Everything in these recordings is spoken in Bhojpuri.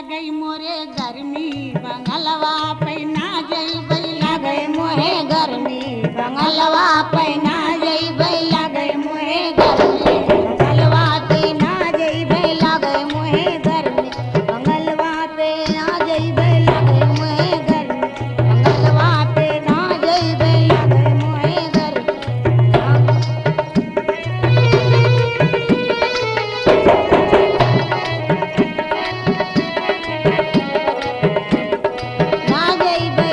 गई मोरे गर्मी बंगलवा पैना जइबै लागै मोहे गर्मी बंगलवा पैना जइबै लागै मोहे गर्मी बंगलवा पैना जइबै लागै मोहे गर्मी बंगलवा पैना जइबै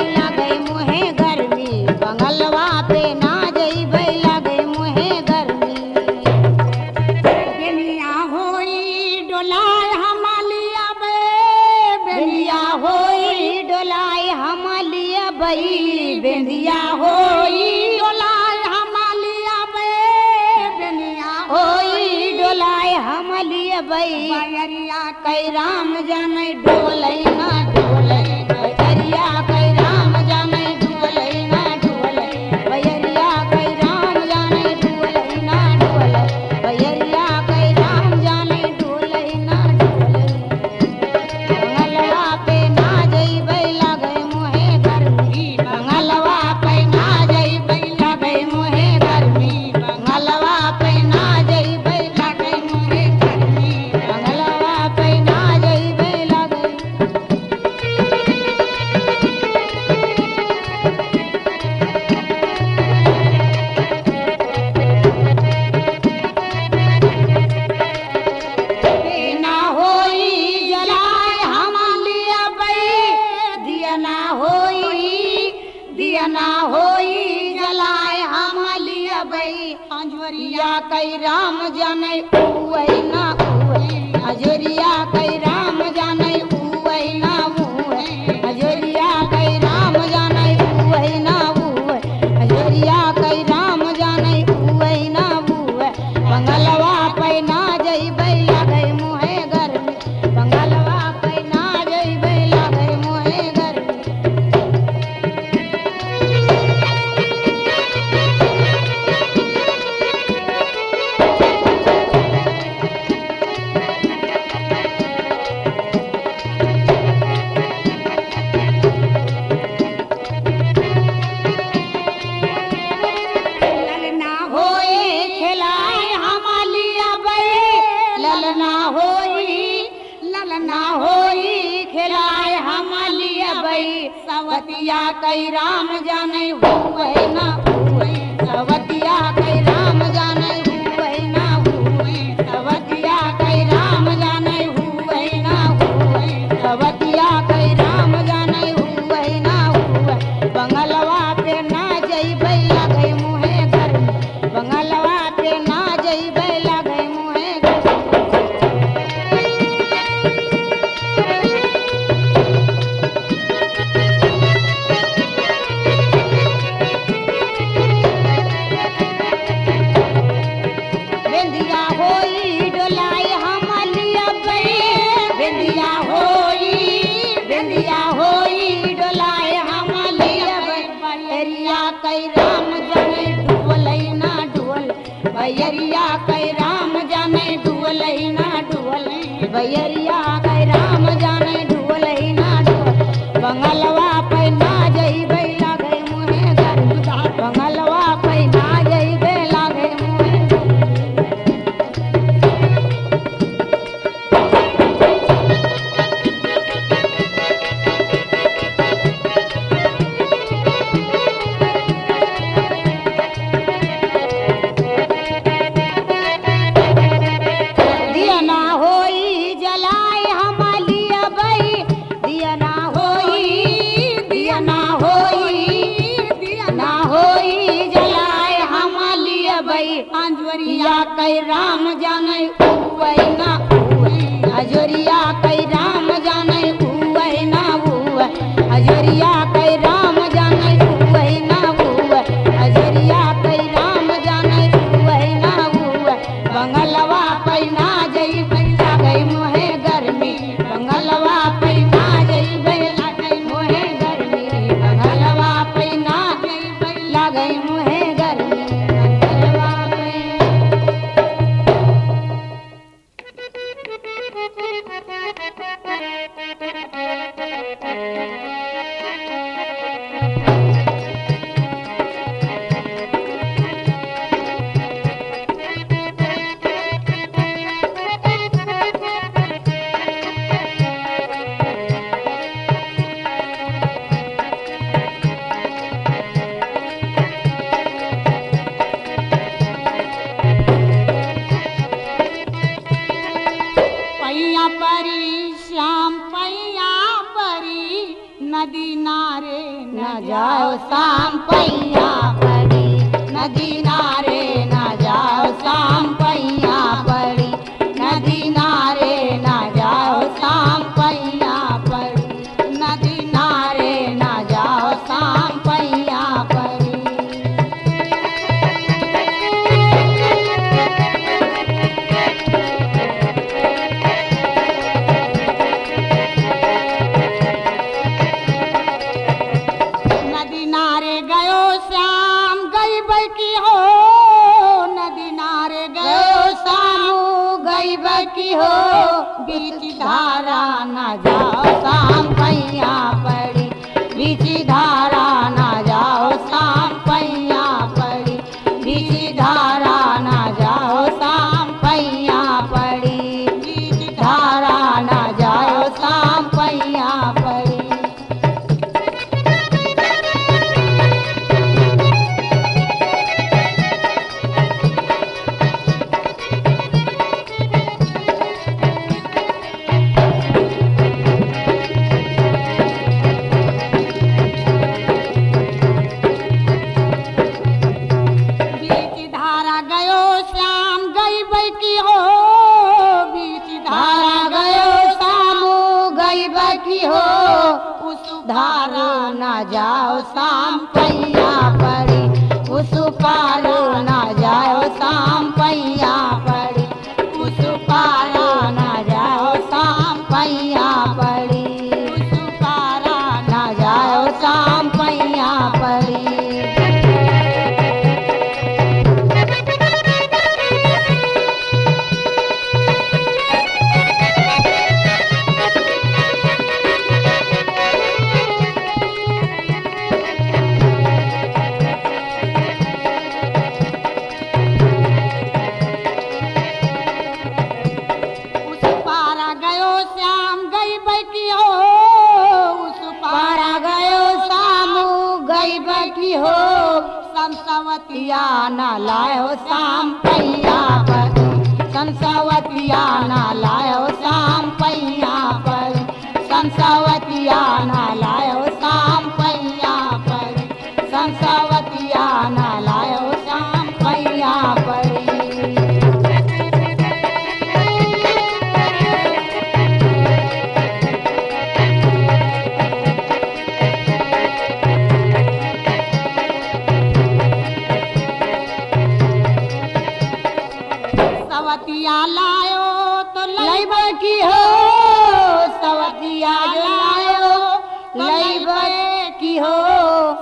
लागै मोहे गर्मी बंगलवा पैना जइबै लागै मोहे गर्मी बेंदिया होई डोलाय हमलिया बे बेनिया होई डोलाय हमलिया बई बैरिया कई राम जाने डोलै ना डोलै बैरिया कई राम जाने डोलै ना डोलै बैरिया कई राम जाने डोलै ना डोलै बैरिया कई राम जाने डोलै ना डोलै बंगलवा पे ना जइबै लागै मोहे गर्मी बंगलवा पैना जइबै लागै मोहे गर्मी बंगलवा पैना जइबै लागै मोहे गर्मी बंगलवा पैना जइबै लागै ना होई जलाय हमलिया बई दिया ना होई जलाय हमलिया बई अंजोरिया कई राम जाने उवै ना उवै अंजोरिया कई राम जाने उवै ना उवै अंजोरिया कई राम जाने उवै ना उवै अंजोरिया कई राम जाने उवै ना उवै बंगलवा पैना जइबै लागै मोहे गर्मी बंगलवा पैना जइबै लागै मोहे गर्मी ललना होई खिलाय हमलिया बई ललना होई खिलाय हमलिया बई सवतिया कई राम जाने हुवै ना हुवै सवतिया कई राम जाने हुवै ना हुवै सवतिया कई राम जाने हुवै ना हुवै सवतिया कई राम जाने हुवै ना हुवै बंगलवा पे ना जइबै लागै मोहे गर्मी बंगलवा पे ना जइबै लागै मोहे गर्मी बेंदिया होई डोलाय हमलिया बई बेंदिया होई डोलाय हमलिया बई बैरिया कई राम जाने डोलै ना डोल बैरिया कई राम जाने डोलै ना डोल बैरिया कई राम जाने डोलै ना डोल बंगलवा पैना जइबै लागै मोहे गर्मी बंगलवा पैना जइबै लागै मोहे दिया ना होई जलाय हमलिया बई दिया ना होई जलाय हमलिया बई अंजोरिया कई राम जाने उवै ना उवै अंजोरिया कई राम जाने उवै ना उवै अंजोरिया कई राम जाने उवै ना उवै अंजोरिया कई राम जाने उवै ना उवै बंगलवा पैना जइबै लागै मोहे गर्मी बंगलवा पैना पैया परी श्याम पैया परी नदी नारे न जाओ शाम पैया परी नदी नारे न जाओ शाम पैया परी नदी नारे न जाओ शाम पैया परी नदी नारे न जाओ शाम पैया परी। नदी नारे गयो श्याम गई बकी हो नदी नारे गयो श्याम गई बकी हो बीच धारा न जाओ शाम पैया पड़ी बीच धारा न जाओ शाम पैया पड़ी बीच धारा न जाओ शाम पैया पड़ी बीच धारा न जाओ शाम पैया पड़ी। धारा न जाओ शाम पैया पड़ी उस पार न जाओ शाम पैया पड़ी उस पार न जाओ शाम पैया पड़ी उस पार न जाओ शाम पैया पड़ी। हो संसवतिया न लायो शाम पैया पर संसवतिया न लायो शाम पैया पर संसवतिया न लायो शाम पैया पर संसवतिया न लायो शाम पैया पर। सवतिया लायो तो लैब की हो सवतिया लायो लैब की हो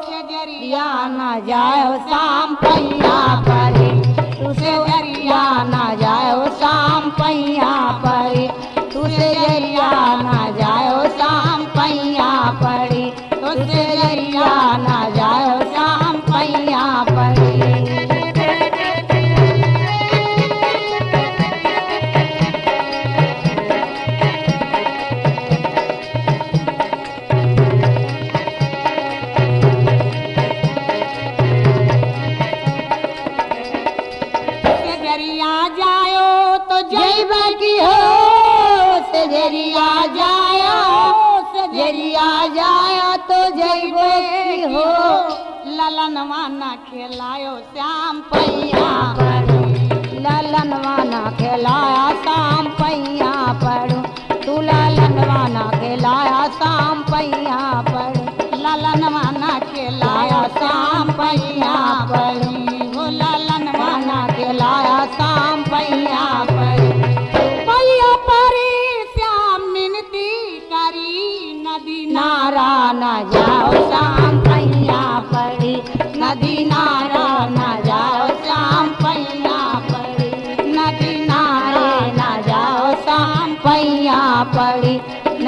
सेजरिया न जाओ शाम पैया परे तुसे जरिया न जाओ शाम पैया परे तुसे जरिया न जाओ शाम पैया परे तुसे जरिया न जाओ शाम पैया परे। सजरिया जाया तो जइबो की हो ललनवा न खिलायो श्याम पैया पड़ू ललनवा न खिलाया शाम पैया पड़ू तू ललनवा न खिलाया शाम पैया पड़ू ललनवा न खिलाया शाम पैया पड़ू ललनवा न खिलाया शाम पैया पड़ू पैया पड़ी नदी नारा न जाओ शाम पैया पड़ी नदी नारा न जाओ शाम पैया पड़ी नदी नारे न जाओ शाम पैया पड़ी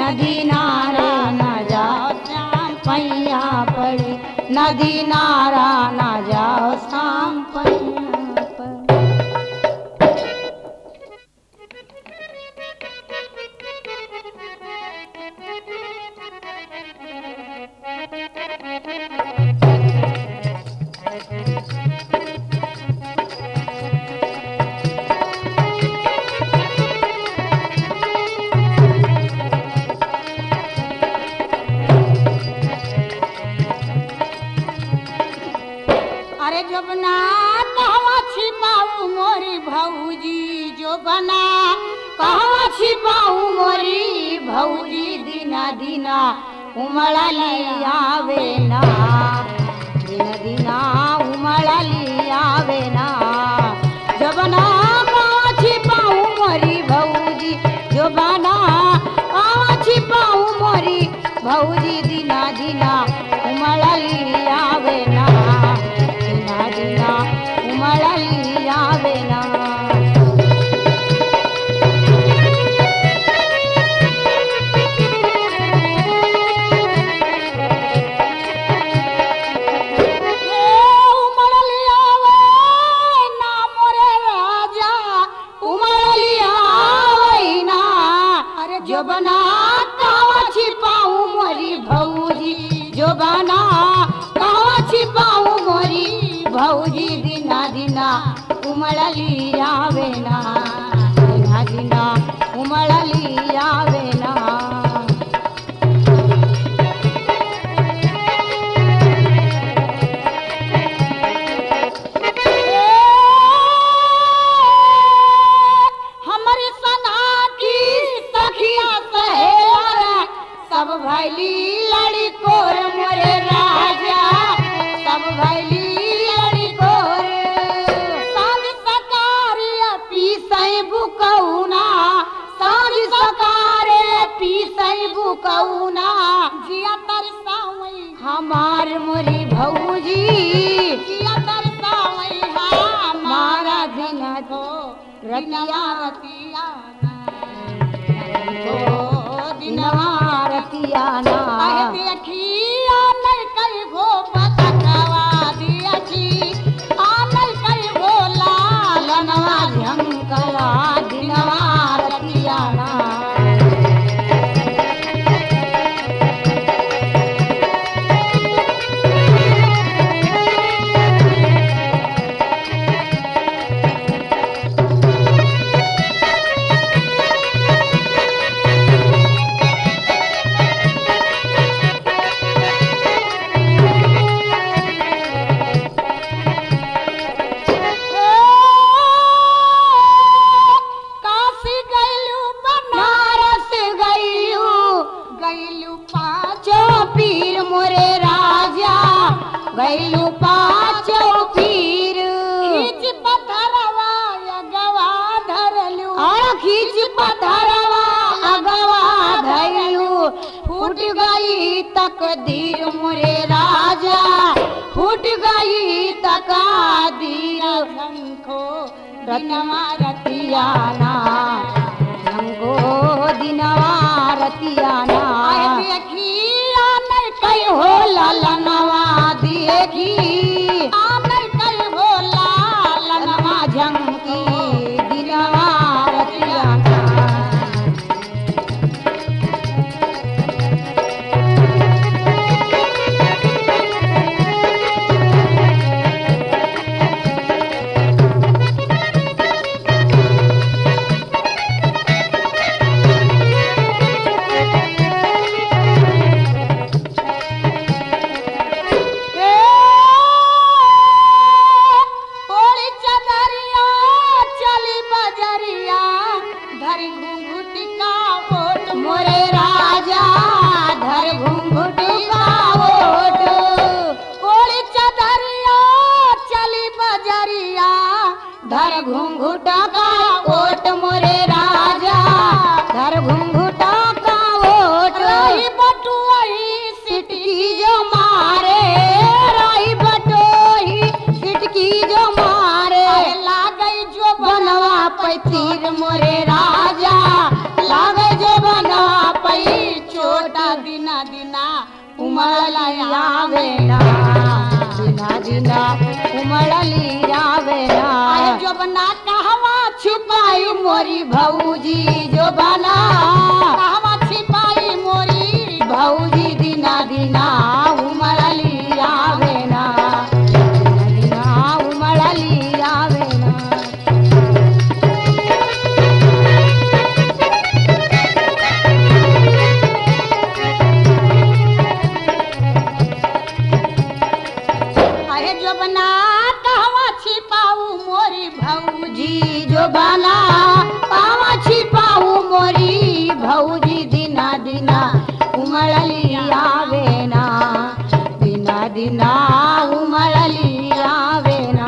नदी नारा न जाओ श्याम पैया पड़े, नदी नारा न जाओ श्याम पैया पड़े। अरे जो बना कहवा छिपाऊ मोरी भौजी, जो बना कहवा छिपाऊ मोरी भौजी, दिना दिना उमड़ली आवे ना, दिना दिना उमड़ली आवे ना। जो बना कहवा छिपाऊ मोरी भौजी, जो बना कहवा छिपाऊ मोरी भौजी, दिना दिना उमड़ली आवे ना, दिना दिना उमड़ली आवे ना। उमड़ली आवे ना मोरे राजा, उमड़ली आवे ना। अरे जो बना कहवा छिपाऊ मोरी भौजी, जो बना कहवा छिपाऊ मोरी भौजी, दिना दिना उमड़ली आवे ना, दिना दिना उमड़ली आवे ना। हमारी सना की सखिया सहेला, सब भैली लड़कोर मोरे राजा, सब भैली लड़कोर। साँझ सकारे पीसई बुकौना, साँझ सकारे पीसई बुकौना। जिया तरसावई हमार मोरी भौजी, जिया तरसावई हमारा दिन हो रतिया रतिया दिनवा रतिया ना। देखिया नहीं कई गो पतकवा दियची, नहीं कई गो लालनवा झंकला, दिनवा रतिया ना। गैलू पाचो पीर, खींच पथरवा अगवा धरलू, खींच पथरवा अगवा धरलू। फूट गई तकदीर मोरे राजा, फूट गई तकदीर। हमको दिनवा रतिया ना, हमको दिनवा रतिया ना। देखिया नहीं कई हो ललनवा, देखी नहीं कई हो ललनवा झंकी, दिनवा रतिया ना। बेटा दिना दिना उमड़ली आवेला दिना दिना उमड़ली आवेला जो बना कहवा छुपाई मोरी भौजी जो बना कहवा छिपाई मोरी भौजी दिना दिना उमड़ली आवेला दिना दिना उमड़ली आवेला जो बना कहवा छिपाऊ मोरी भौजी जो बना कहवा छिपाऊ मोरी भौजी दिना दिना उमड़ली आवेना दिना दिना उमड़ली आवेना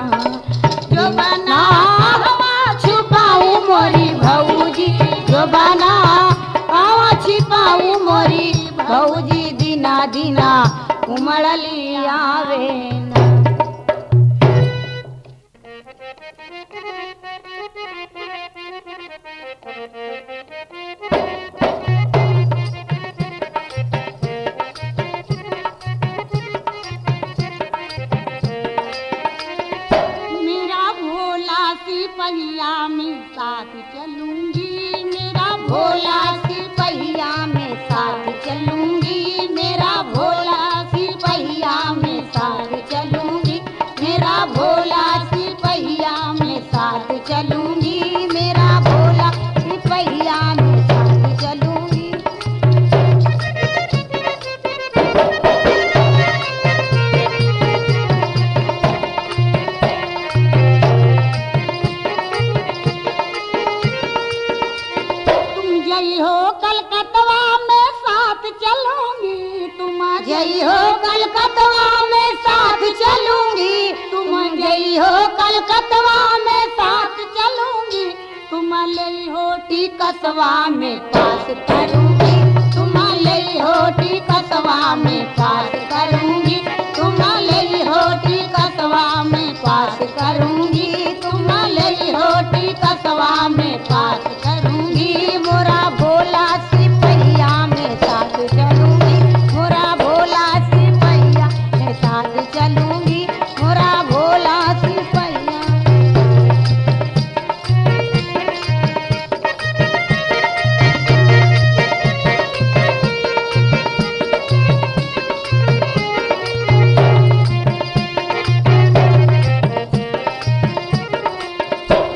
जो बना कहवा छिपाऊ मोरी भौजी जो बना कहवा छिपाऊ मोरी भौजी दिना दिना उमड़ली आवेना मेरा भोला सिपहिया में साथ चलूंगी मेरा भोला सिपहिया में साथ चलूंगी मेरा भोला सिपहिया में साथ चलूंगी मेरा भोला सिपहिया में साथ चलूंगी मेरा भोला सिपहिया में साथ चलूंगी तुम जई हो कलकत्ता में साथ चलूंगी तुम जई हो कलकत्ता में साथ चलूंगी तुम जई हो कलकत्ता में साथ चलूंगी तुम लई हो टिकसवा में पास करूंगी तुम लई हो टिकसवा में पास करूंगी तुम लई हो टिकसवा में पास करूंगी तुम लई हो टिकसवा में पास करूंगी मोरा भोला सिपहिया में साथ चलूंगी मोरा भोला सिपहिया में साथ चलूंगी मोरा भोला सिपहिया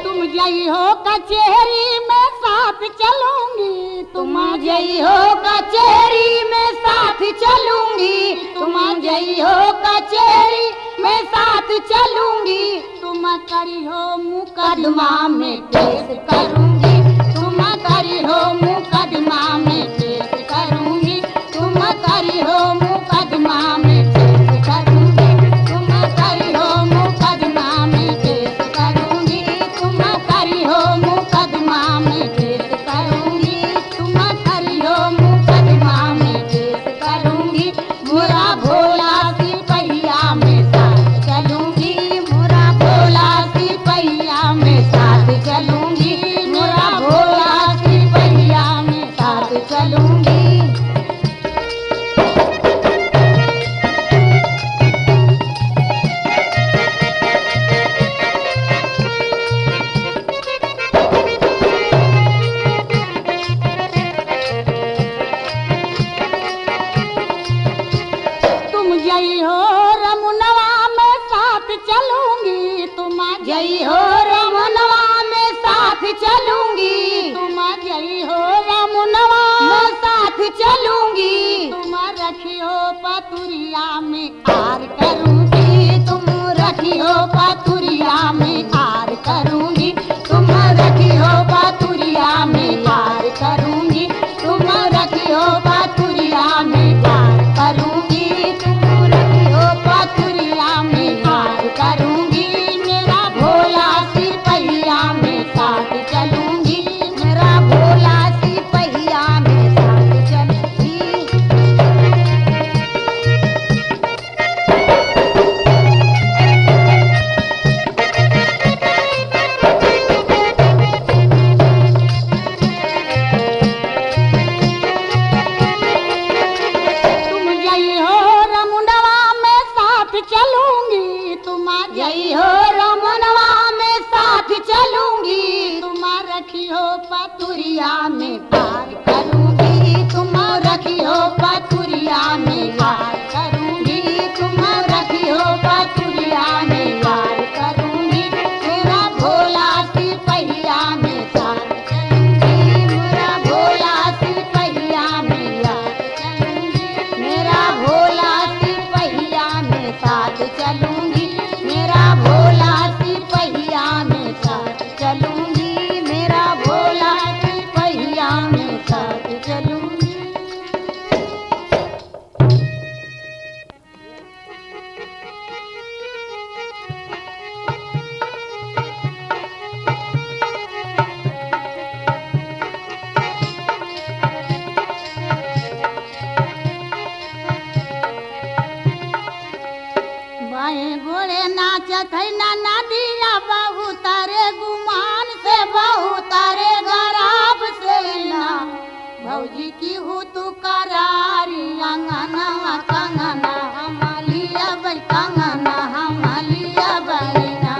तुम जई हो कचहरी में साथ चलूंगी तुम जई हो कचहरी में साथ चलूंगी तुम जई हो कचहरी में साथ चलूंगी तुम करी हो मुकदमा में पेश करूंगी तुम करी हो मुकदमा में पेश करूंगी तुम करी हो मुकदमा में पेश करूंगी तुम करी हो मुकदमा में पेश करूंगी तुम करी हो मुकदमा में पेश करूंगी तुम करी हो मुकदमा में पेश करूंगी मोरा भोला सिपहिया में साथ चलूंगी मोरा भोला सिपहिया में साथ चलूंगी मोरा भोला सिपहिया में साथ चलूंगी तुम जई हो रमुनवा में साथ चलूंगी तुम जई हो रमुनवा में साथ चलूंगी तुम जई हो रमुनवा में साथ चलूंगी तुम रखियो पतुरिया में आर करूंगी तुम रखियो पतुरिया में आर करूंगी तुम रखियो पतुरिया में आर करूंगी तुम रखियो पतुरिया में आर करूंगी तुम रखियो पतुरिया में आर करूंगी मेरा भोला सिपहिया में साथ चलूंगी मेरा भोला सिपहिया में साथ चलूंगी देखना नदिया बहुत रे गुमान से बहुत रे गराब से ना भौजी की हो तू करारी अंगना कंगना हमालिया भाई कंगना हमालिया बहिना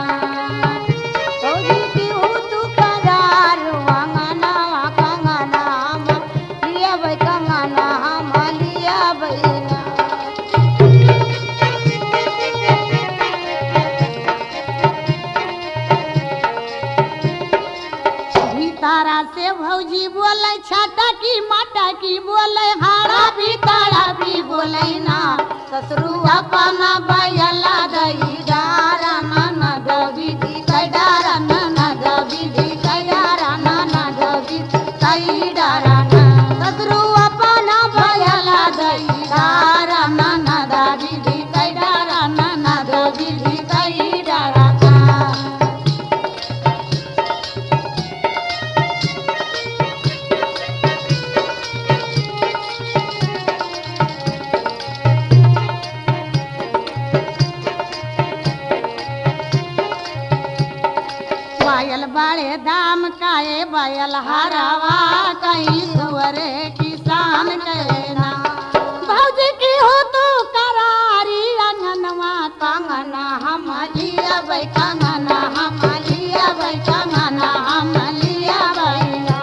भौजी की हो तू करार अंगना कंगना हमालिया भाई कंगना हमालिया बहिना। तारा से भौजी बोले छाटा की माटा की बोले हाड़ा भी तारा भी बोले ना ससुरु अपना बयला दई डारा ना दबी दी डारा ना दबी दी डारा ना दबी कई डारा ना ससुरु अपना बयला दई डारा ना दबी दी डारा ना दबी दी कई डारा बायल बड़े दाम काए बायल हरावा कहीं सुअरे किसान कहना भौजी की हो तो करारी अंगनवा कंगना हमालिया भाई कंगना हमालिया भाई कंगना हमालिया भैया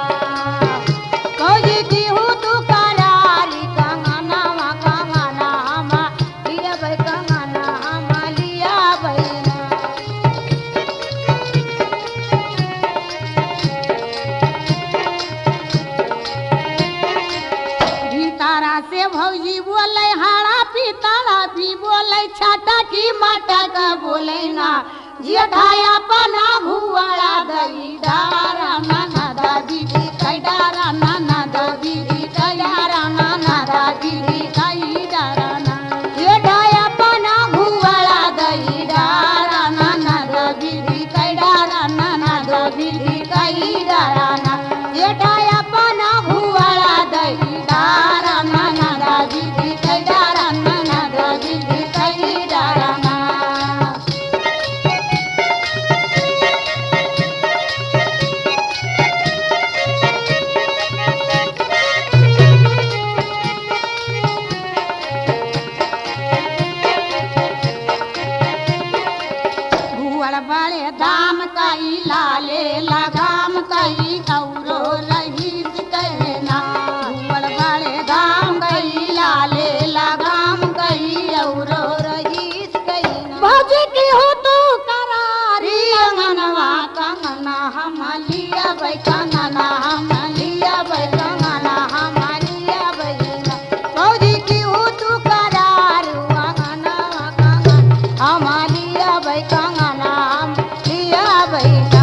भौजी की हो तो करारी कंगनवा कंगना हमालिया भाई कंगना हमालिया भैया। से भौजी बोले हाड़ा पीताड़ा भी बोले छाटा की माटा का बोले ना जेठाया पना भुआड़ा दई डारा ना दादी दी कई डारा ना दादी दी कई डारा ना दादी दी कई डारा ना जेठाया पना भुआड़ा दई डारा ना दादी दी कई डारा ना दादी दी कई डारा ना जेठाया पना भुआड़ा दई डारा ना दादी दी कई डारा ना दादी दी कई डारा ना। भुअड़ बड़े दाम कई लाले लगाम कई औरो रहीस कहना भुअड़ बड़े दाम कई लाले लगाम कई औरो रहीस कहना भौजी की हो तो करारी अंगनवा कंगना हमालिया भाई कंगना हमालिया भाई कंगना हमालिया बहिना भौजी की हो तू करार अंगनवा कंगना हमालिया भाई कंगना हमालिया बहिना।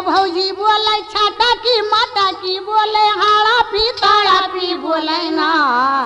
भौजी बोले छाटा की माता की बोले हाड़ा पीताड़ा पी बोले ना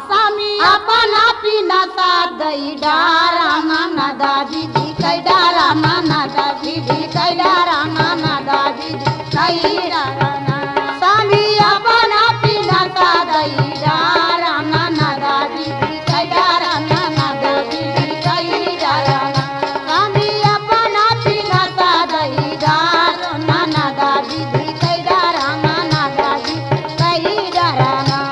स्वामी अपना पीना सा दई डारा ना दादी दी कई डारा ना दादी दी कई डारा ना दादी दी कई डारा ना स्वामी अपना पीना सा दई डारा ना दादी दी कई डारा ना दादी दी कई डारा ना स्वामी अपना पीना सा दई डारा ना दादी दी कई डारा ना दादी कई डारा ना।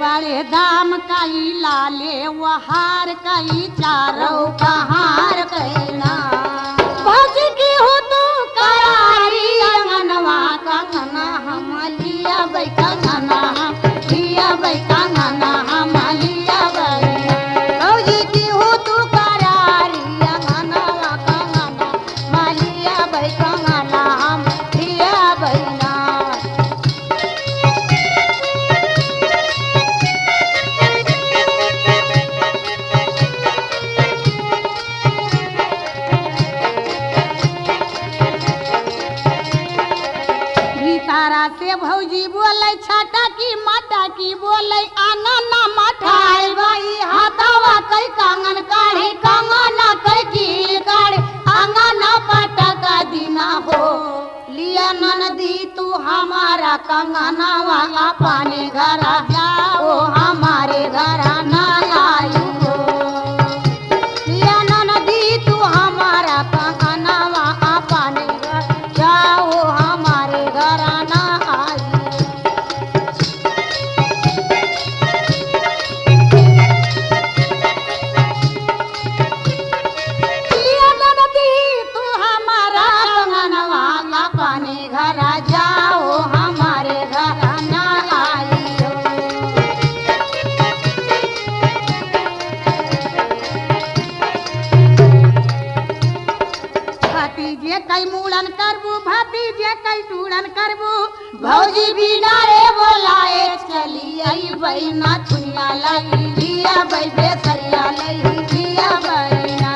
बड़े दाम कई लाले वहार कई चारों कहार कहना भौजी की हो तो करारी अंगनवा कंगना हमालिया भाई कंगना लिया भाई कंगना हमालिया भाई भौजी की हो तो करारी अंगनवा कंगना मालिया भाई कंगना लिया भाई ना। हमारा कंगनवा अपने घर जाओ हमारे घर ना आई हो या ननदी तू हमारा कंगनवा अपने घर जाओ हमारे घर ना आई या ननदी तू हमारा कंगनवा अपने घर जाओ हमारे घर ना आई हो भतीजे कई मूड़न करबू भतीजे कई टूड़न करबू भौजी बिना रे बोलाए चली आई बहिना दुनिया लाई लिया बैठे सरिया लाई लिया बहिना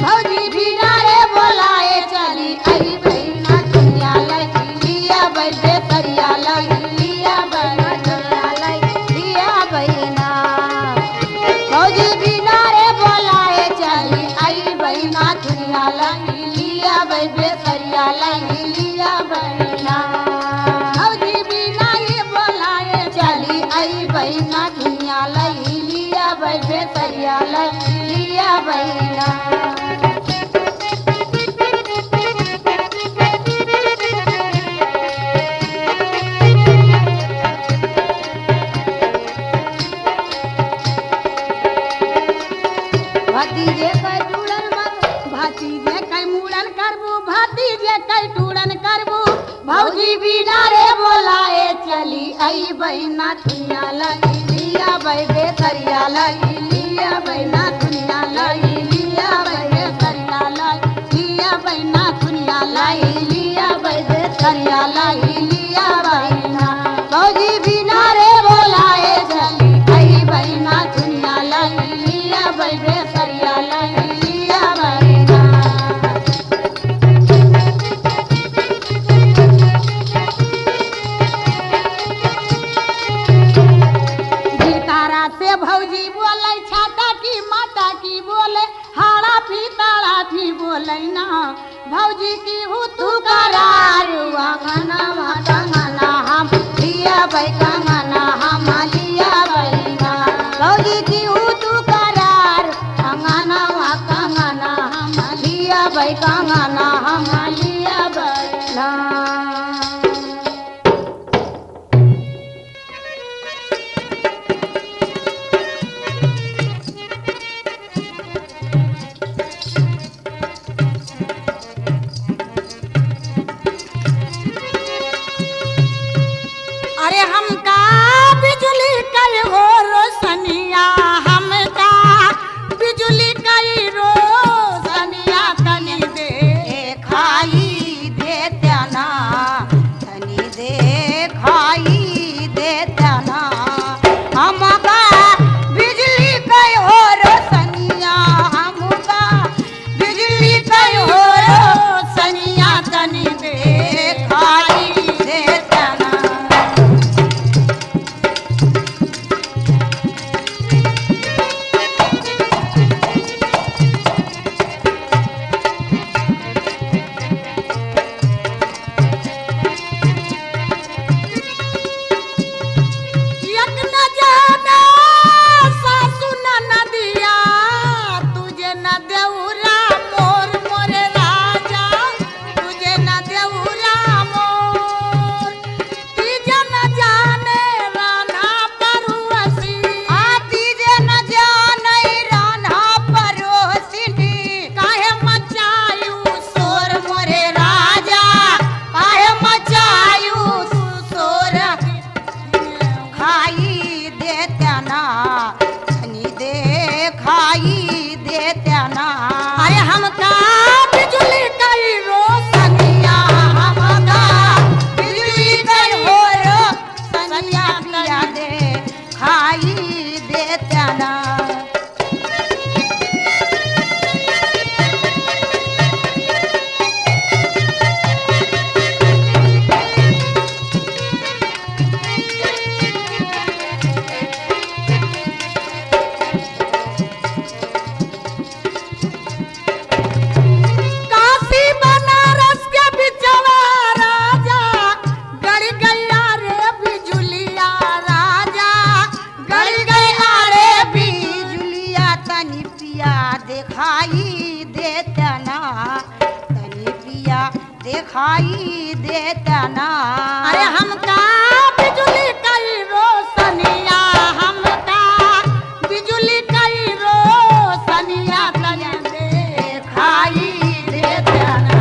भौजी बिना रे बोलाए चली आई बहिना दुनिया लाई लिया बैठे सरिया लाई लिया बहिना दुनिया लाई लिया बहिना भौजी बिना रे बोलाए चली आई बहिना दुनिया लाई लिया बैठे सरिया लाई लिया बहिना भौजी बिना ये बोलाए चली आई बहिना दुनिया लाई लिया बैठे सरिया लाई लिया बहिना भतीजे कई टूड़न भतीजे कई मूड़न करबू भतीजे कई टूड़न करबू भौजी बिना रे बोलाए चली आई बहिना दुनिया लाई लिया बैठे सरिया लाई लिया बहिना दुनिया लाई लिया बैठे सरिया लाई लिया बहिना दुनिया लाई लिया बैठे सरिया लाई लिया बहिना भौजी बिना रे बोलाए चली आई बहिना दुनिया लाई लिया बैठे सरिया लाई लिया बहिना भितारा से भौजी बोले छाता की माता की बोले हाड़ा फीताड़ा भी बोले ना भौजी की हूँ तू करारू अंगना कंगना हम लिया भाई कंगना हम लिया बहिना भौजी की हूँ तू करार कंगना कंगना हम लिया भाई कंगना हम लिया बहिना अरे हमका बिजली कई हो रोशनिया हमका बिजली कई रोशनिया तनी दे खाई देता ना तनी दे खाई देता ना हमका बिजली कई हो रोशनिया हमका बिजली कई हो रोशनिया तनी दे खाई देता ना एक न जाना सासु न नदिया तुझे न देउरा मोर मोरे राजा तुझे न देउरा मोर तीजे न जाने राना परुसी तीजे न जाने राना परुसी काहे मचायू सोर मोरे राजा काहे मचायू सोर खाई देता ना तनी दे खाई देता ना अरे हमका बिजली कई रोशनिया हमका बिजली कई हो रोशनिया पिया दे खाई देता ना तनी पिया दिखाई देता ना, तनी पिया दिखाई देता ना। अरे हमका बिजली कई रोशनिया, हमका बिजली कई रोशनिया तनी दिखाई देता ना।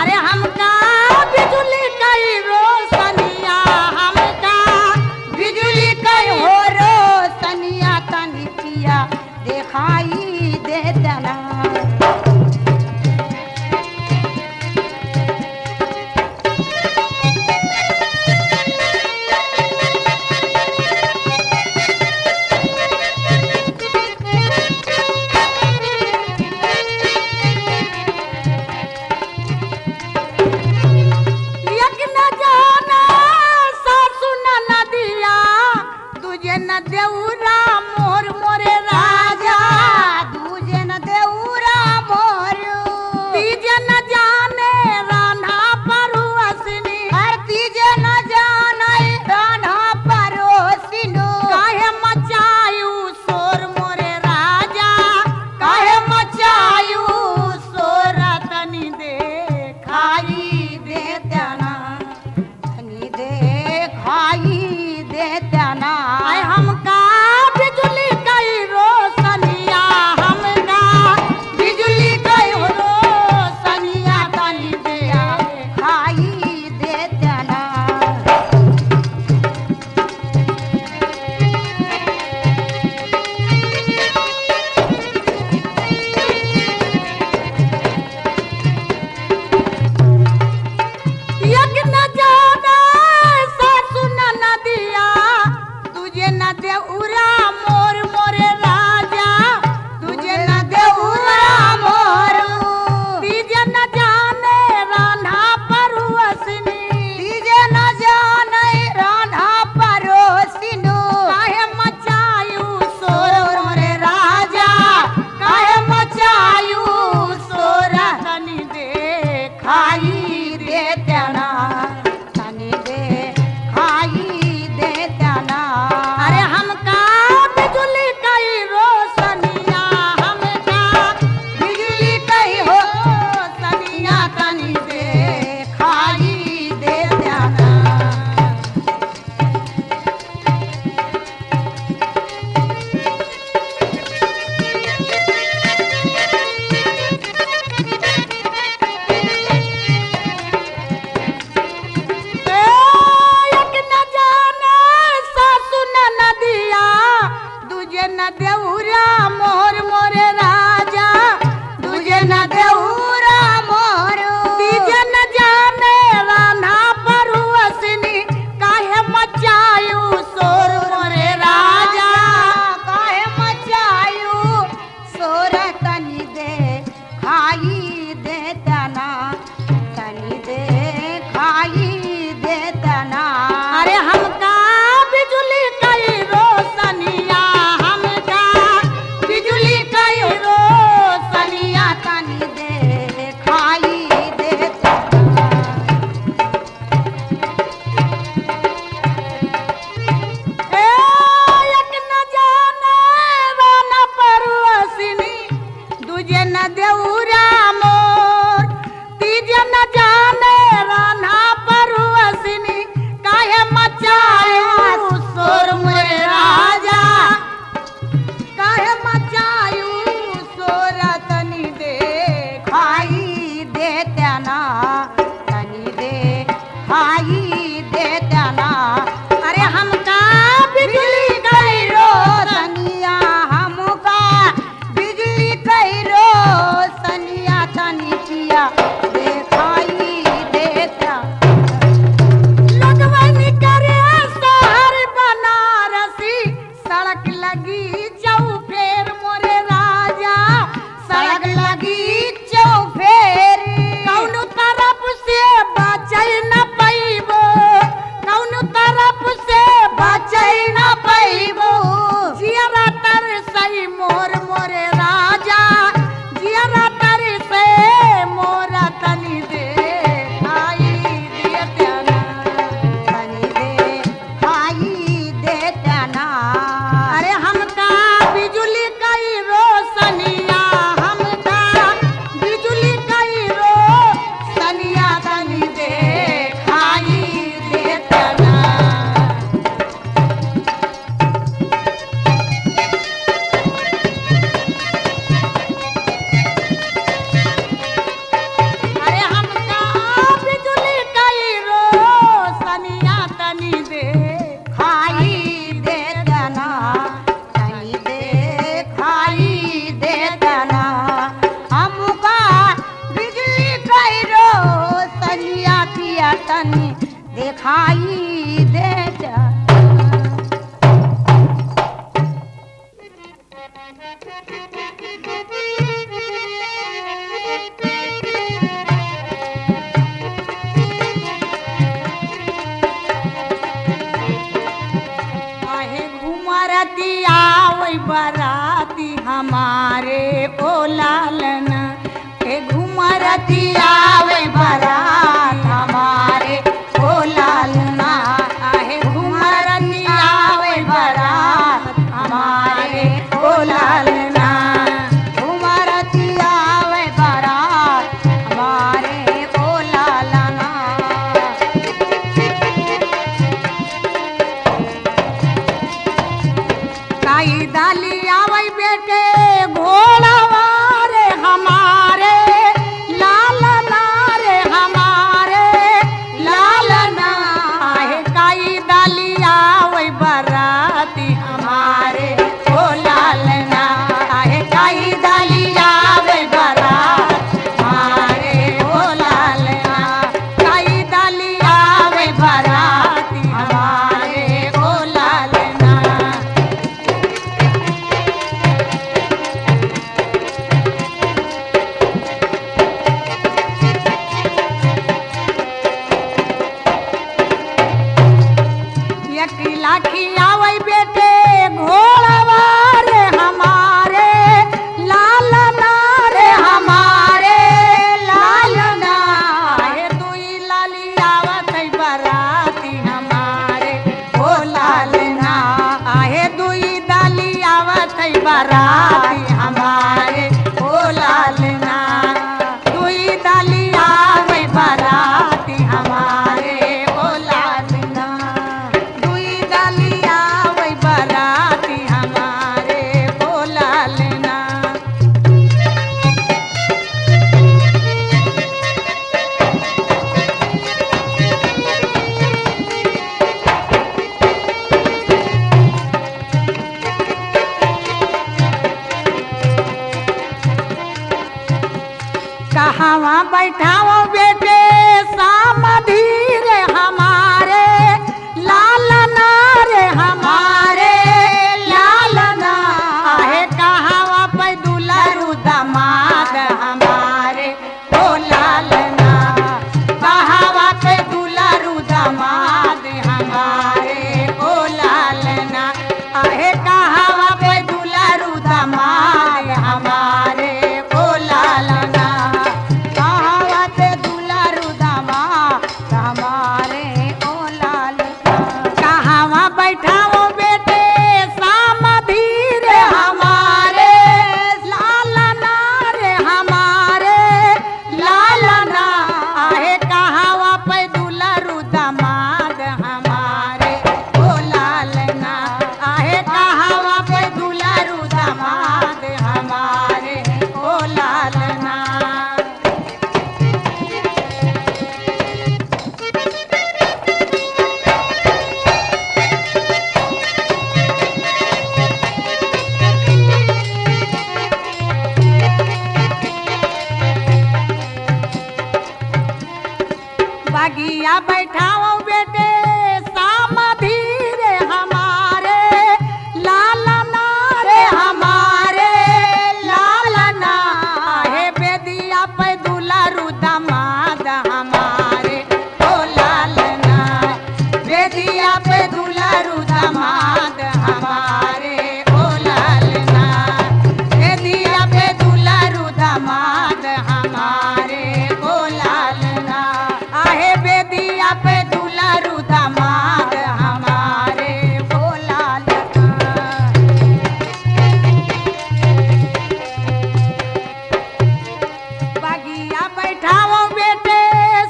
अरे हमका बिजली कई रोशनिया, हमका बिजली कई हो रोशनिया तनी पिया दिखाई देता ना। देउरा मोर मोरे राजा, दूजे न देउरा मोर, तीजे न जाने रान्हा परोसनी, हर तीजे न जाने रान्हा परोसनी। काहे मचायू शोर मोरे राजा, काहे मचायू शोर तनी दिखाई देता ना, तनी दिखाई देता ना। हमका बिजली कई रोशनिया, हमका बिजली कई रोशनिया तनी दिखाई देता ना। एक न जाने सासु न दिया, तुझे न देउरा मोर मोरे राजा, तुझे न देउरा मोर, तीजे न जाने रान्हा परोसनी, तीजे न जाने रान्हा परोसनी। काहे मचायू शोर मोरे राजा, काहे मचायू शोर तनी दिखाई देता ना, तनी दिखाई देता ना। अरे हमका बिजली कई रोशनिया, हमका बिजली कई हो रोशनिया तनी दिखाई देता ना। तनी दिखाई दे जा। आवै बराती हमारे ओ लालना के घुमरती आवे बरात हमारे ओ लालना आहे घुमरती आवे बरात हमारे ओ लालना घुमरती आवे बरात हमारे ओ लालना। काई डाली आवै बेटे घोड़ावा रे हमारे लालना रे हमारे लालना आहे काई डाली आवै बराती हमारे ओ लालना आहे काई डाली आवै बरात हमारे ओ लालना काई डाली आवै बराती हमारे ओ लालना। लाखी आवै बेटे घोड़ावा रे हमारे लालना रे हमारे लालना हे दुई लाली आवत बराती हमारे ओ लालना आहे दुई डाली आवत बराती हमारे ओ लालना दुई डाली आवै बराती हमारे ओ लालना बराती हमारे ओ लालना। कहाँ बैठाओ बेटे सामधी रे हमारे लालना रे हमारे लालना आहे कहाँ पे दुलारू दामाद हमारे ओ लालना कहाँ पे दुलारू दामाद हमारे ओ लालना आहे कहाँ पे दुलारू दामाद हमारे ओ लालना कहाँ पे दुलारू दामाद हमारे ओ लालना। कहाँ बैठाओ बेटे सामधी रे हमारे लालना रे हमारे लालना आहे कहाँ पे दुलारू दामाद हमारे ओ लालना आहे कहाँ पे दुलारू दामाद हमारे ओ लालना। बागिया बैठाओ बेटे सामधी रे हमारे लालना रे हमारे लालना हे बेदिया पे दुलारू दामाद हमारे ओ लालना बेदिया पे दुलारू दामाद हमारे ओ लालना बेदिया पे दुलारू दामाद हमारे ओ लालना आहे बेदिया पे दुलारू दामाद हमारे ओ लालना। बागिया बैठाओ बेटे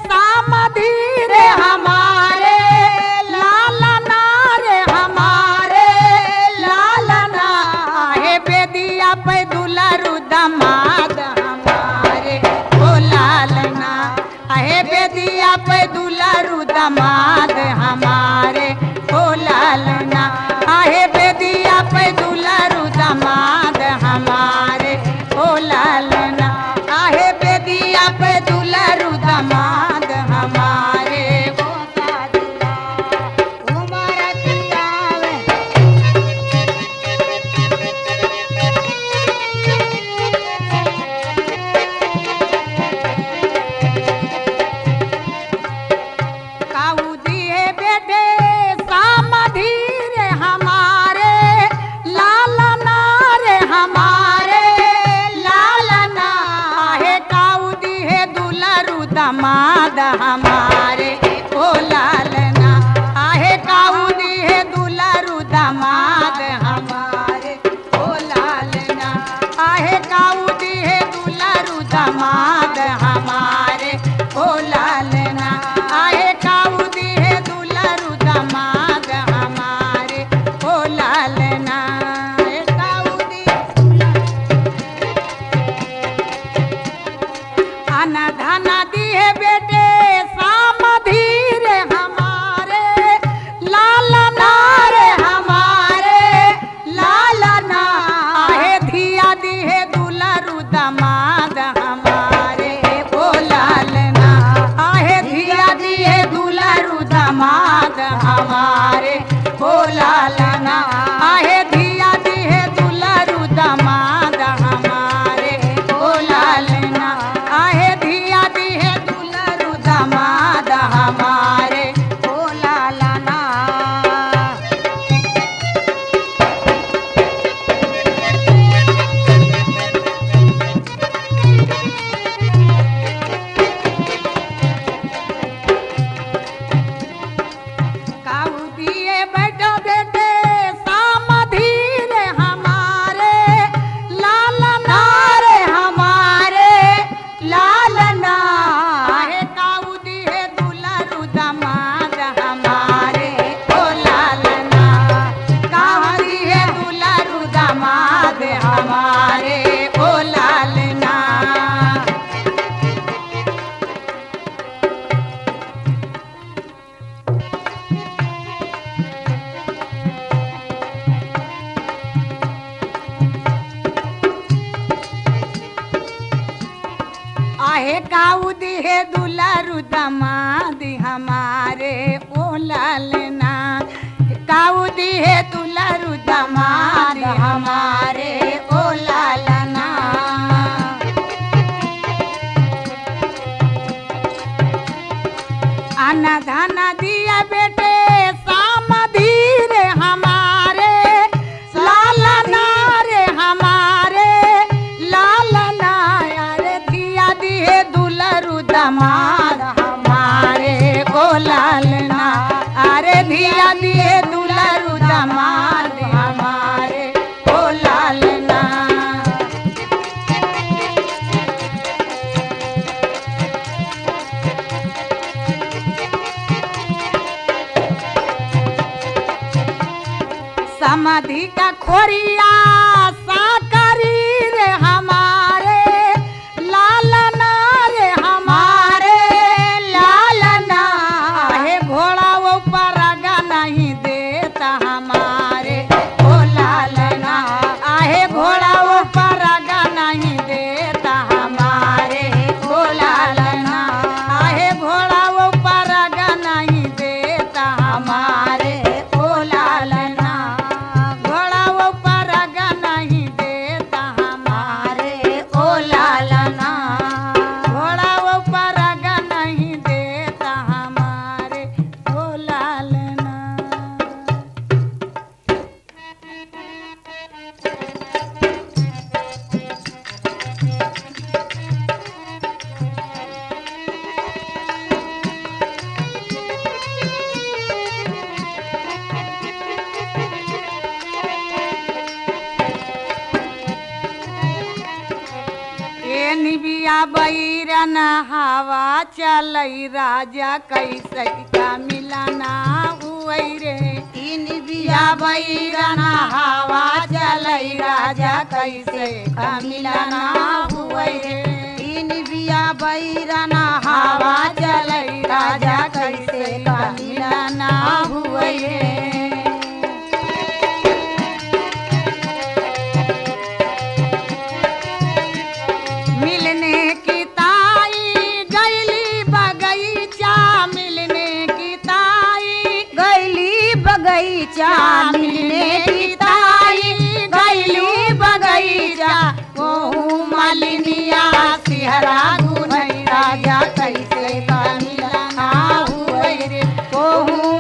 सामधी रे हमारे लालना रे हमारे लालना हे बेदिया पे दुलारू दामाद हमारे ओ लालना आहे बेदिया पे दुलारू दामाद हमारे ओ लालना आहे बेदिया पे दुलारू दामाद हमारे ओ लालना आहे बेदिया पे दुलारू दामाद हमारे हमारे हो लालना आहे धिया दिहे दुलरु दामाद हमारे हो लालना आहे धिया दिहे दुलरु दामाद हमारे हो लालना। काऊ दिए बैठो बेटे सामधीर हमारे लालना रे हमारे लालना है काऊ दिए दुलरु दामाद हमारे ओ लालना काऊ दिए दुलरु दामाद हमारे ओ लालना। आहे काऊ दिहे दुलरु दामाद हमारे ओ लालना काऊ दिहे दुलरु दामाद हमारे ओ लालना। आना धाना दिया बेटे सामधीर हमारे लालना रे हमारे लालना अरे धिया दिहे दुलरु दामाद हमारे ओ लालना अरे धिया दिहे दुलरु दामाद हमारे ओ लालना। समाधि का खोरिया साकरी रे हमारे लालना रे हमारे लालना है घोड़ा वो परगा नहीं देता हमारे ओ लालना आहे घोड़ा वो परगा नहीं देता हमारे ओ लालना आहे घोड़ा वो परगा नहीं देता हमारे ओ लालना घोड़ा वो परगा नहीं देता हमारे ओ लालना घोड़ा वो परगा नहीं देता हमारे ओ लालना। ए निबिया बैरन हवा चलई राजा कैसे का मिलना हुई रे ई निबिया बैरन हवा चलई राजा कैसे का मिलना हुई रे ई निबिया बैरन हवा चलई राजा कैसे का मिलना हुई रे। मिलने की ताई गैली बगीचा मिलने की ताई गैली बगीचा मिलने की ताई गैली बगीचा वो मालिनिया सिहरा गुनई राजा कैसे का मिलना हुई रे वो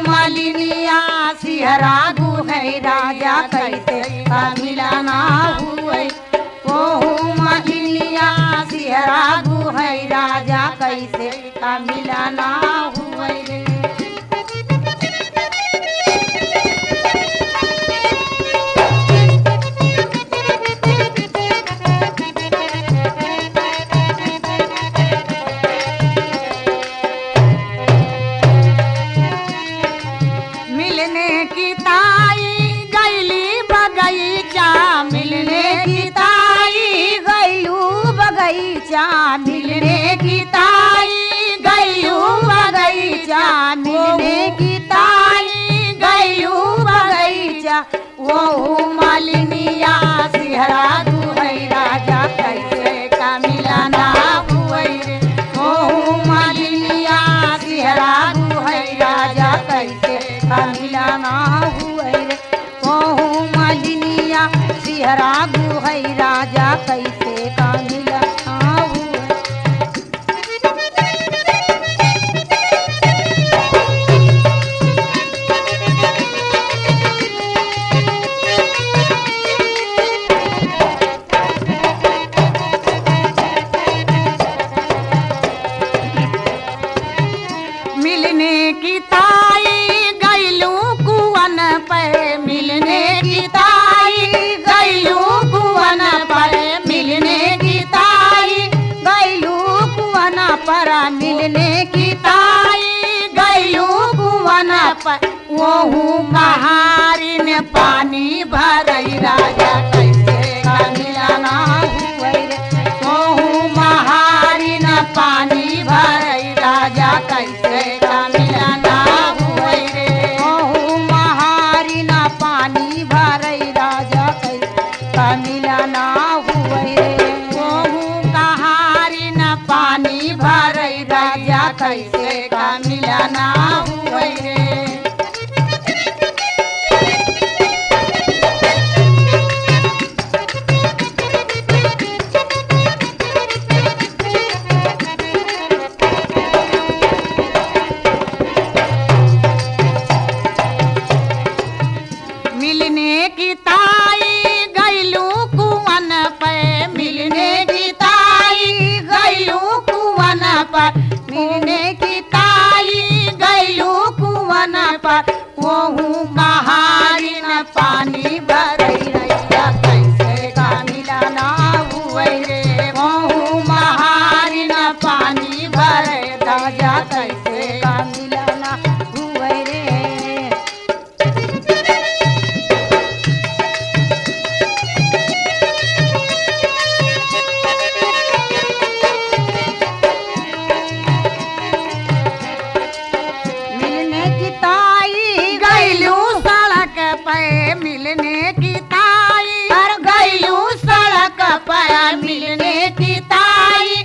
मालिनिया सिहरा गुनई राजा कैसे का मिलना हुई वो मालिनिया सिहरा गुहई राजा कैसे का मिलना हुई रे। मिलने की ताई गैली बगीचा मिलने की ताई गैलू बगीचा मिलने की ताई गैलू बगीचा मिलने की ताई गैलू बगीचा वो मालिनिया सिहरा दुहई राजा कैसे का मिलना हुई रे वो मालिनिया सिहरा दुहई राजा कैसे का मिलाना हुए रे ओहू मालिनिया सिहरा गुहै राजा कैसे का मिलाना हुए। मिलने की ताई गैलू कुवन पे मिलने की ताई गैलू कुवन पर मिलने की ताई गैलू कुवन पर मिलने की ताई गैलू कुवन पर ओहू कहारी ने पानी भरई राजा कैसे का मिलाना हुए रे ओहू महारी ने पानी भरई राजा कैसे का मिलाना हुए रे ओहू महारी ने पानी भरई राजा कैसे का मिलाना हुए रे ओहू कहारी ने पानी भरई राजा कैसे का मिलाना हुए रे। मिलने की ताई गैलू कुवन पे मिलने की ताई गैलू कुवन पर मिलने की ताई गैलू कुवन पर ओहू कहारी न पानी भरई रैया कैसे का मिलाना हुए रे ओहू महारी न पानी भरे राजा कैसे का मिलाना हुए रे। मिलने की ताई गैलू सड़क पे मिलने की ताई और गैलू सड़क पर मिलने की ताई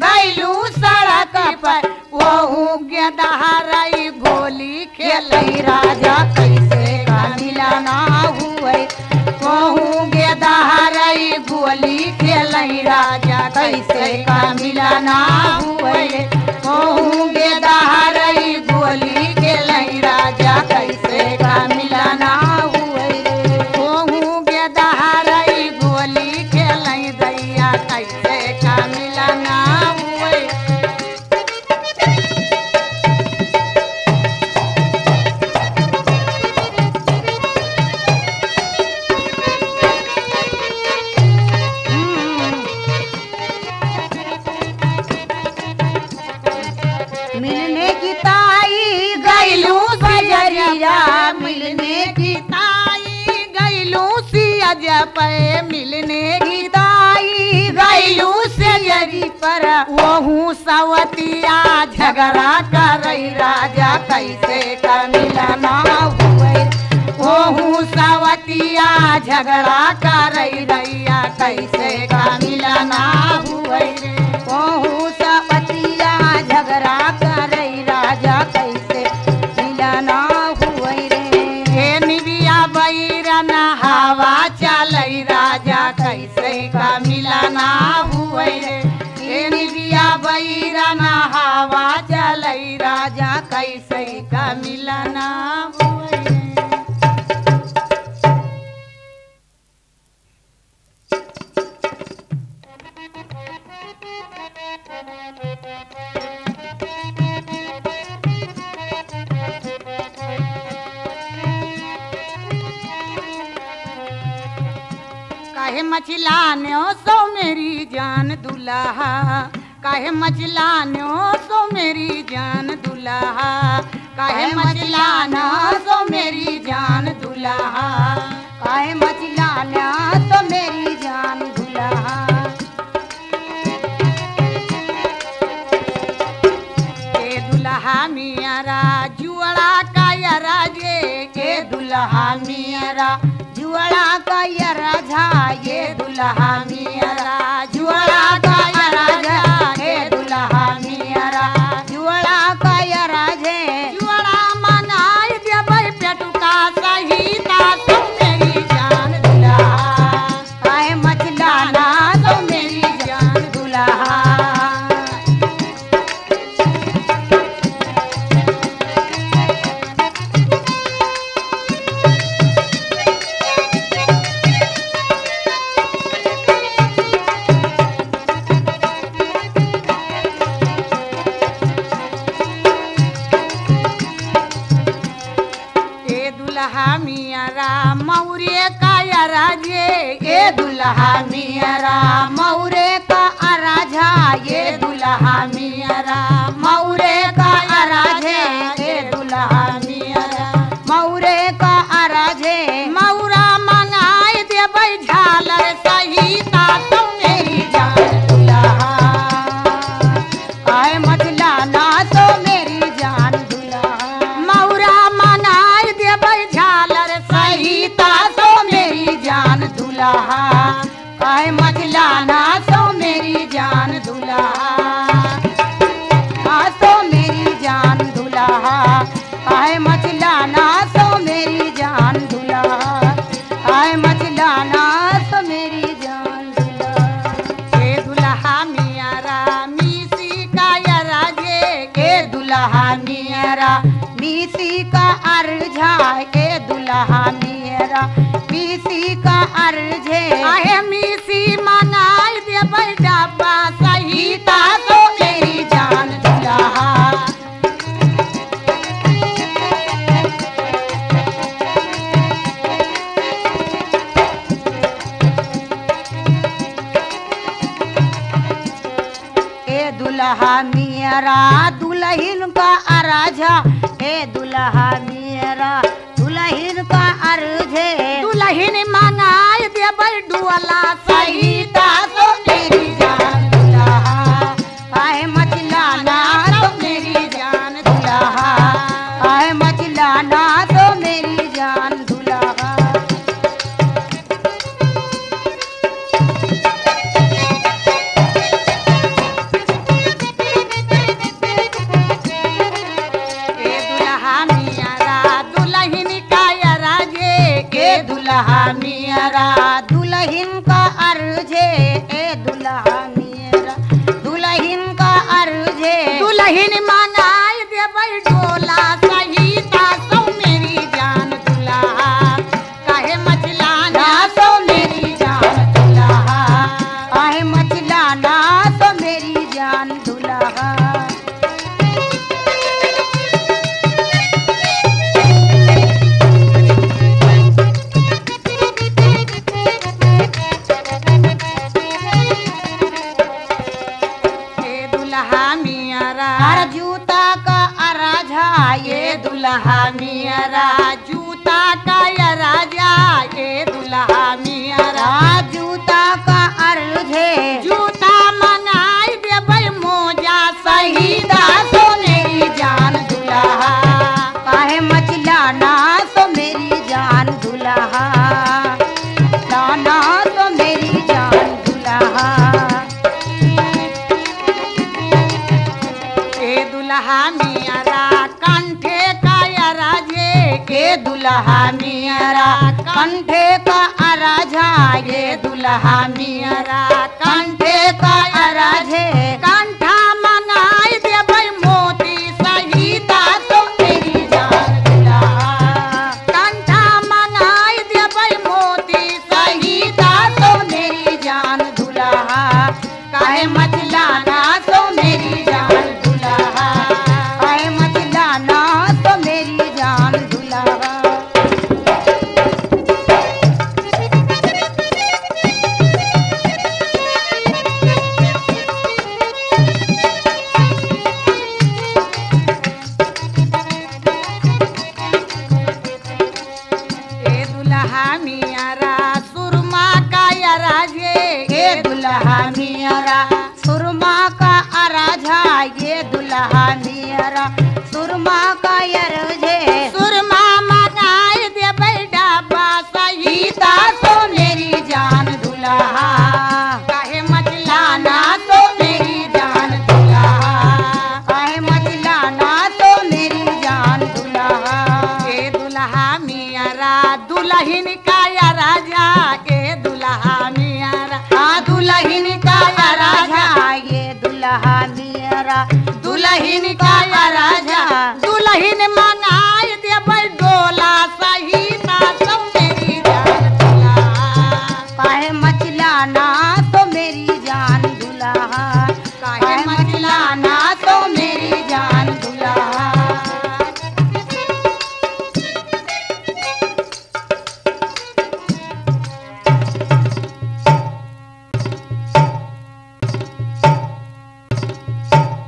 गैलू सड़क पर ओहू गेदहरई गोली खेलई राजा कैसे का मिलाना हुए ओहू गेदहरई गोली खेलई राजा कैसे का मिलाना हुए ओहू गेदहरई गोली खेलई राजा कैसे का मिलाना हुए ओहू गेदहरई गोली खेलई दैया कैसे का मिलाना हुए। मिलने की ताई गैलू सियरिया मिलने की ताई गैलू सियज पे मिलने की ताई गैलू सियरी पर ओहू सवतिया झगड़ा करई राजा कैसे का मिलाना हुए ओहू सवतिया झगड़ा करई रैया कैसे का मिलाना हुए ओहू सवतिया झगड़ा करई राजा कैसे मिलाना हुए रे हे निबिया बैरन हवा चलई राजा कैसे का मिलाना हुए रे हे निबिया बैरन हवा चलई राजा कैसे का मिलाना हुए रे। काहे मचलानो सो मेरी जान दुल्हा काहे मचलानो सो मेरी जान दुल्हा काहे मचलाना सो मेरी जान दुल्हा काहे मचलाना सो मेरी जान दुल्हा के दुल्हा मियारा जुआड़ा का यारा जे के दुल्हा मियारा जुआड़ा का यारा झा ये दुल्हा मियारा जुआड़ा का यारा झा के दुल्हा मियारा जुआड़ा का यारा जे जुआड़ा मनाई देबै दुल्हा मेरा मौरे का राजा ये दुल्हा मेरा मौरे का राजे ये दुल्हा मेरा मौरे का राजे मौरा मंगाए देबै झालर सहिता तो मेरी जान दुल्हा आए मचला ना तो मेरी जान दुल्हा मौरा मंगाए देबै झालर सहिता तो मेरी जान दुल्हा आए मचला ना तो मेरी जान दुल्हा तो मेरी जान दुल्हा आए मचला ना तो मेरी जान दुल्हा आए मचला ना तो मेरी जान दुल्हा ए दुल्हा मेरा मीसी का राजे के दुल्हा मेरा मीसी का अर्झा के दुल्हा मेरा मीसी का अर्झे आहे मीसी मनाई देबै डब्बा सहिता तो मेरी जान दुल्हा ए दुल्हा मेरा दुल्हन का राजा ए दुल्हा मेरा दुल्हन का अर्झे दुल्हन मंगाए देबै डुअला सहिता तो मेरी जान दुल्हा आए मचला ना तो मेरी जान दुल्हा आए मचला ना तो मेरी जान दुल्हा दुल्हा मेरा दुल्हन का अर्झे ए दुल्हा मेरा दुल्हन का अर्झे दुल्हन मंगाए देबै डोला सहिता तो मेरी जान दुल्हा काहे मचला ना तो मेरी जान दुल्हा काहे मचला ना तो मेरी जान दुल्हा जूता का राजा ये दुल्हा मेरा जूता का राजा ये दुल्हा मेरा जूता का अर्झे जूता मंगाए देबै मोजा सहिता तो मेरी जान दुल्हा काहे मचला ना तो मेरी जान दुल्हा लाना तो मेरी जान दुल्हा दुल्हा मेरा कंठे का राजे के दुल्हा मेरा कंठे का राजा ये दुल्हा मेरा कंठे का राजे कंठा मंगाए देबै मोती सहिता तो मेरी जान दुल्हा कंठा मंगाए देबै मोती सहिता तो मेरी जान दुल्हा काहे मचला ना तो मेरी जान दुल्हा काहे मचला ना तो मेरी जान दुल्हा ए दुल्हा मेरा सुरमा का राजे ए दुल्हा मेरा सुरमा का राजा ये दुल्हा मेरा सुरमा का अर्झे सुरमा मंगाए देबै डब्बा सहिता तो मेरी जान दुल्हा काहे मचला ना तो मेरी जान दुल्हा काहे मचला ना तो मेरी जान दुल्हा ए दुल्हा मेरा दुल्हन का राजा ए दुल्हा मेरा दुल्हन का राजा ये दुल्हा मेरा दुल्हन का राजा दुल्हन